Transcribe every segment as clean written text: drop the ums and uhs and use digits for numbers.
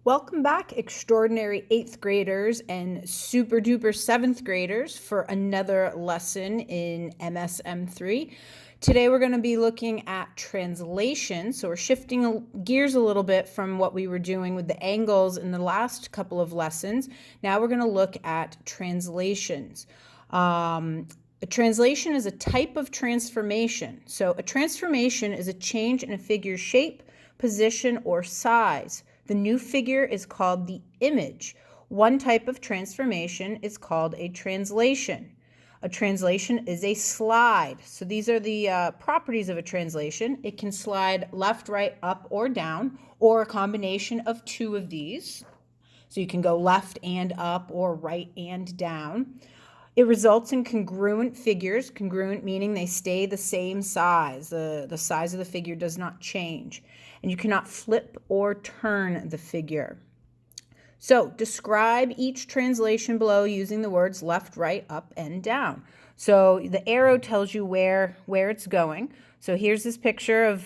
Welcome back, extraordinary 8th graders and super duper 7th graders, for another lesson in MSM3. Today we're going to be looking at translation. So we're shifting gears a little bit from what we were doing with the angles in the last couple of lessons. Now we're going to look at translations. A translation is a type of transformation. So a transformation is a change in a figure's shape, position, or size. The new figure is called the image. One type of transformation is called a translation. A translation is a slide. So these are the properties of a translation. It can slide left, right, up, or down, or a combination of two of these. So you can go left and up or right and down. It results in congruent figures, congruent meaning they stay the same size. The size of the figure does not change. And you cannot flip or turn the figure. So describe each translation below using the words left, right, up, and down. So the arrow tells you where it's going. So here's this picture of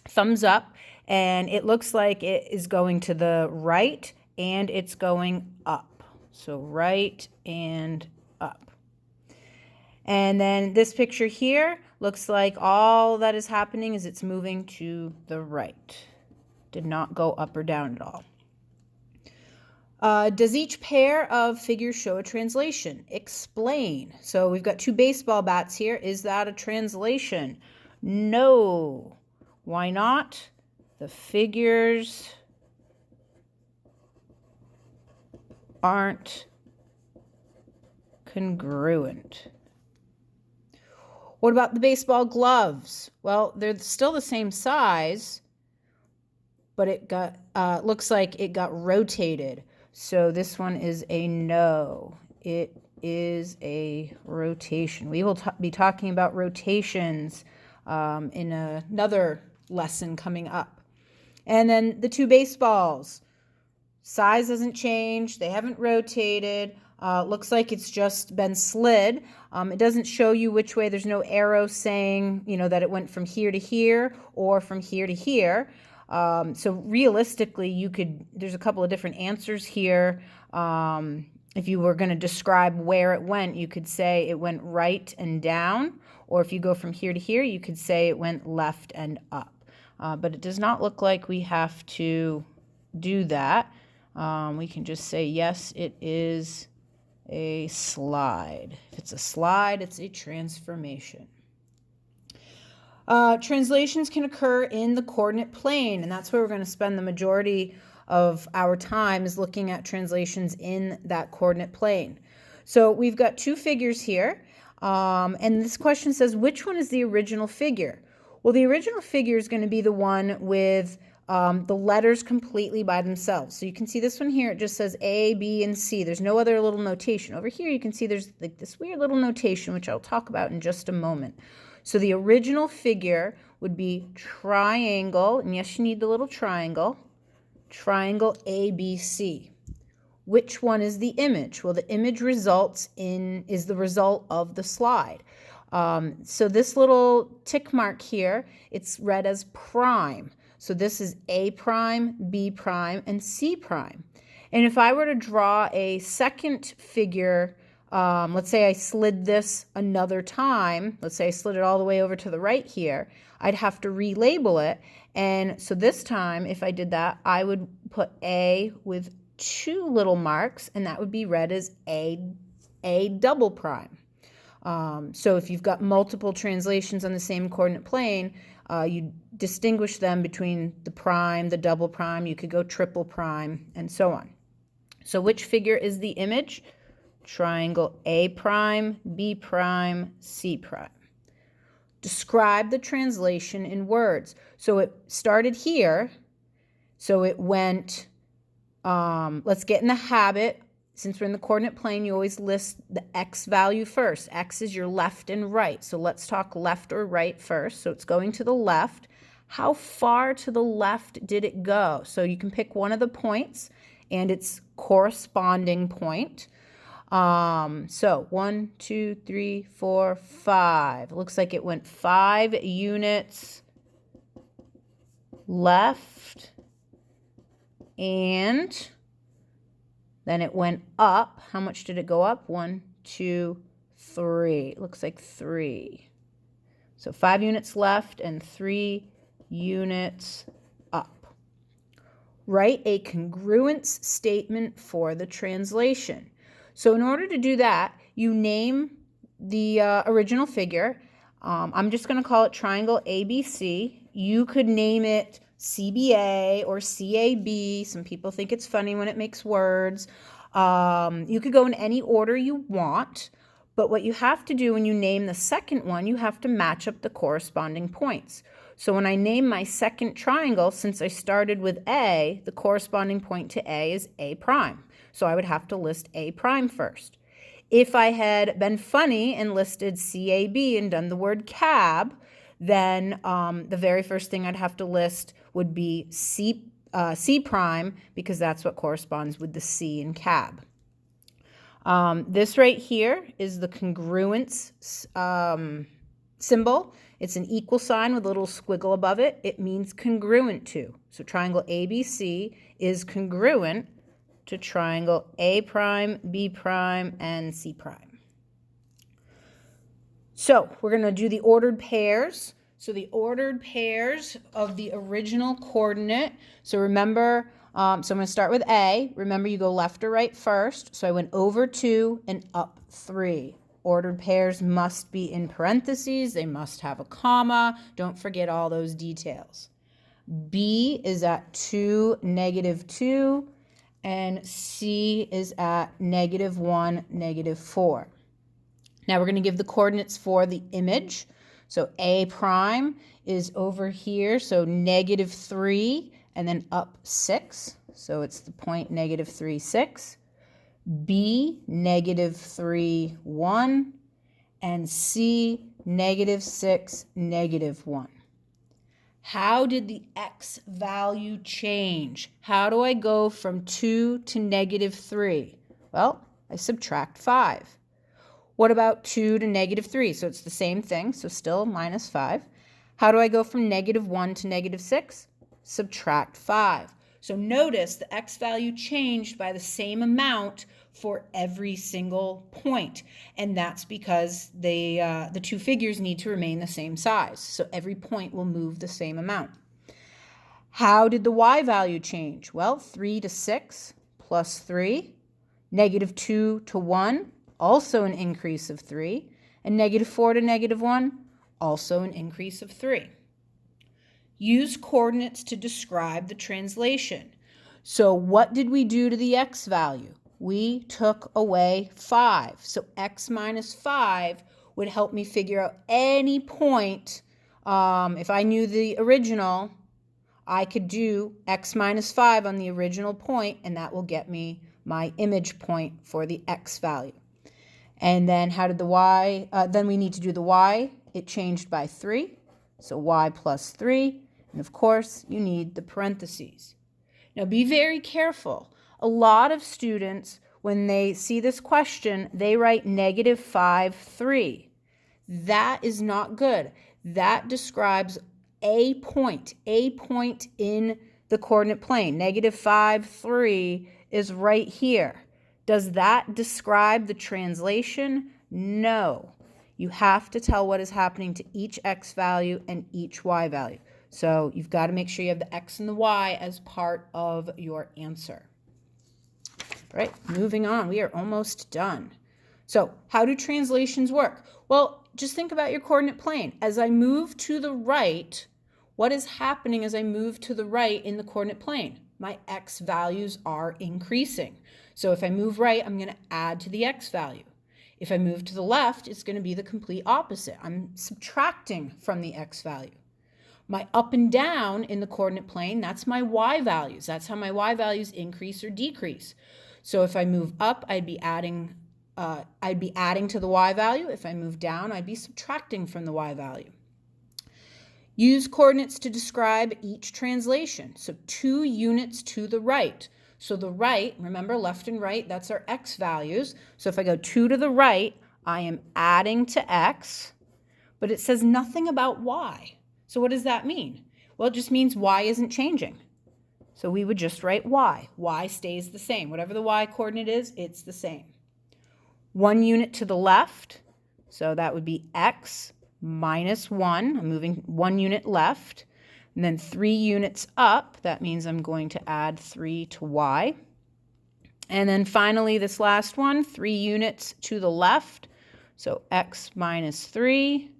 thumbs up, and it looks like it is going to the right and it's going up. So right and up. And then this picture here looks like all that is happening is it's moving to the right. Did not go up or down at all. Does each pair of figures show a translation? Explain. So we've got two baseball bats here. Is that a translation? No. Why not? The figures aren't congruent. What about the baseball gloves? Well, they're still the same size, but it got looks like it got rotated. So this one is a no. It is a rotation. We will be talking about rotations in another lesson coming up. And then the two baseballs. Size hasn't changed. They haven't rotated. Looks like it's just been slid. It doesn't show you which way. There's no arrow saying, that it went from here to here or from here to here. So realistically, there's a couple of different answers here. If you were going to describe where it went, you could say it went right and down. Or if you go from here to here, you could say it went left and up. But it does not look like we have to do that. We can just say, yes, it is a slide. If it's a slide, it's a transformation. Translations can occur in the coordinate plane, and that's where we're going to spend the majority of our time, is looking at translations in that coordinate plane. So we've got two figures here, and this question says, which one is the original figure? Well, the original figure is going to be the one with the letters completely by themselves. So you can see this one here, it just says A, B, and C. There's no other little notation. Over here you can see there's like this weird little notation, which I'll talk about in just a moment. So the original figure would be triangle, and yes, you need the little triangle, triangle ABC. Which one is the image? Well, the image is the result of the slide. So this little tick mark here, it's read as prime. So this is A prime, B prime, and C prime. And if I were to draw a second figure, let's say I slid this another time, let's say I slid it all the way over to the right here, I'd have to relabel it. And so this time, if I did that, I would put A with two little marks, and that would be read as A double prime. So if you've got multiple translations on the same coordinate plane, you distinguish them between the prime, the double prime, you could go triple prime, and so on. So which figure is the image? Triangle A prime, B prime, C prime. Describe the translation in words. So it started here, so it went, let's get in the habit. Since we're in the coordinate plane, you always list the x value first. X is your left and right. So let's talk left or right first. So it's going to the left. How far to the left did it go? So you can pick one of the points and its corresponding point. So 1, 2, 3, 4, 5. Looks like it went 5 units left and then it went up. How much did it go up? 1, 2, 3. It looks like 3. So 5 units left and 3 units up. Write a congruence statement for the translation. So in order to do that, you name the original figure. I'm just going to call it triangle ABC. You could name it CBA or CAB. Some people think it's funny when it makes words. You could go in any order you want, but what you have to do when you name the second one, you have to match up the corresponding points. So when I name my second triangle, since I started with A, the corresponding point to A is A prime. So I would have to list A prime first. If I had been funny and listed CAB and done the word cab, then the very first thing I'd have to list would be C prime, because that's what corresponds with the C in cab. This right here is the congruence symbol. It's an equal sign with a little squiggle above it. It means congruent to. So triangle ABC is congruent to triangle A prime, B prime, and C prime. So we're going to do the ordered pairs. So the ordered pairs of the original coordinate. So remember, so I'm going to start with A. Remember, you go left or right first. So I went over 2 and up 3. Ordered pairs must be in parentheses. They must have a comma. Don't forget all those details. B is at 2, -2. And C is at -1, -4. Now we're going to give the coordinates for the image. So A prime is over here, so -3 and then up 6. So it's the point -3, 6. B, -3, 1. And C, -6, -1. How did the X value change? How do I go from 2 to -3? Well, I subtract 5. What about 2 to -3? So it's the same thing, so still -5. How do I go from -1 to -6? Subtract 5. So notice the X value changed by the same amount for every single point. And that's because the two figures need to remain the same size. So every point will move the same amount. How did the Y value change? Well, 3 to 6 plus 3. -2 to 1, also an increase of 3. And -4 to -1, also an increase of 3. Use coordinates to describe the translation. So what did we do to the X value? We took away 5. So X minus 5 would help me figure out any point. If I knew the original, I could do X minus 5 on the original point, and that will get me my image point for the X value. And then how did the Y, then we need to do the Y. It changed by 3, so Y plus 3. And of course, you need the parentheses. Now be very careful. A lot of students, when they see this question, they write -5, 3. That is not good. That describes a point in the coordinate plane. -5, 3 is right here. Does that describe the translation? No. You have to tell what is happening to each X value and each Y value. So you've got to make sure you have the X and the Y as part of your answer. All right, moving on. We are almost done. So how do translations work? Well, just think about your coordinate plane. As I move to the right, what is happening as I move to the right in the coordinate plane? My X values are increasing. So if I move right, I'm going to add to the X value. If I move to the left, it's going to be the complete opposite. I'm subtracting from the X value. My up and down in the coordinate plane, that's my Y values. That's how my Y values increase or decrease. So if I move up, I'd be adding to the Y value. If I move down, I'd be subtracting from the Y value. Use coordinates to describe each translation. So 2 units to the right. So the right, remember left and right, that's our X values. So if I go 2 to the right, I am adding to X, but it says nothing about Y. So what does that mean? Well, it just means Y isn't changing. So we would just write y. Y stays the same. Whatever the y coordinate is, it's the same. 1 unit to the left, so that would be x minus 1. I'm moving 1 unit left. And then 3 units up, that means I'm going to add 3 to y. And then finally, this last one, 3 units to the left, so x minus 3.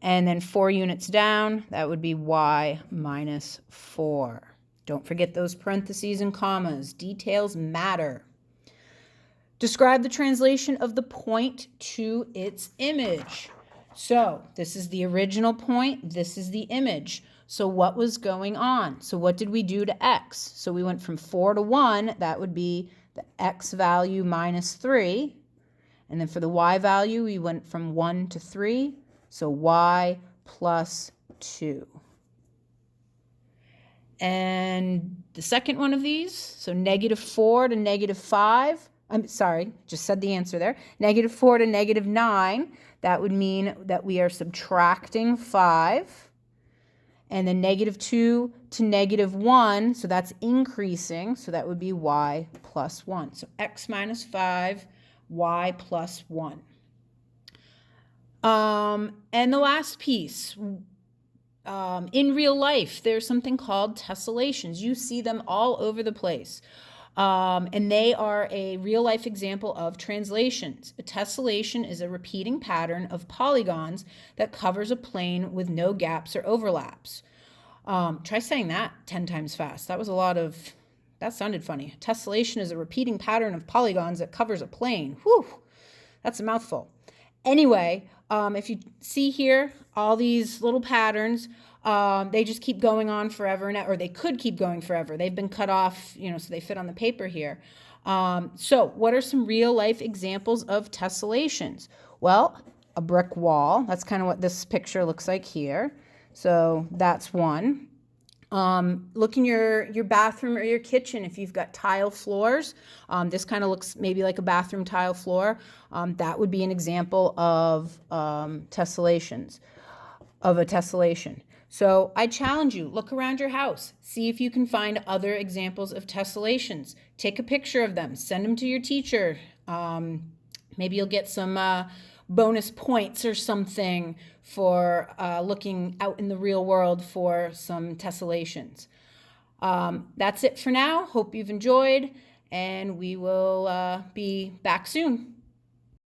And then 4 units down, that would be y minus 4. Don't forget those parentheses and commas. Details matter. Describe the translation of the point to its image. So this is the original point. This is the image. So what was going on? So what did we do to x? So we went from 4 to 1. That would be the x value minus 3. And then for the y value, we went from 1 to 3. So y plus 2. And the second one of these, so negative 4 to negative 5. I'm sorry, just said the answer there. Negative 4 to negative 9. That would mean that we are subtracting 5. And then negative 2 to negative 1, so that's increasing. So that would be y plus 1. So x minus 5, y plus 1. And the last piece, in real life, there's something called tessellations. You see them all over the place. And they are a real-life example of translations. A tessellation is a repeating pattern of polygons that covers a plane with no gaps or overlaps. Try saying that 10 times fast. That sounded funny. A tessellation is a repeating pattern of polygons that covers a plane. Whew, that's a mouthful. Anyway, if you see here, all these little patterns, they just keep going on forever, or they could keep going forever. They've been cut off, so they fit on the paper here. So what are some real life examples of tessellations? Well, a brick wall. That's kind of what this picture looks like here. So that's one. Look in your bathroom or your kitchen if you've got tile floors. This kind of looks maybe like a bathroom tile floor. That would be an example of tessellations, of a tessellation. So I challenge you, look around your house, see if you can find other examples of tessellations. Take a picture of them, send them to your teacher. Maybe you'll get some bonus points or something for looking out in the real world for some tessellations. That's it for now. Hope you've enjoyed, and we will be back soon.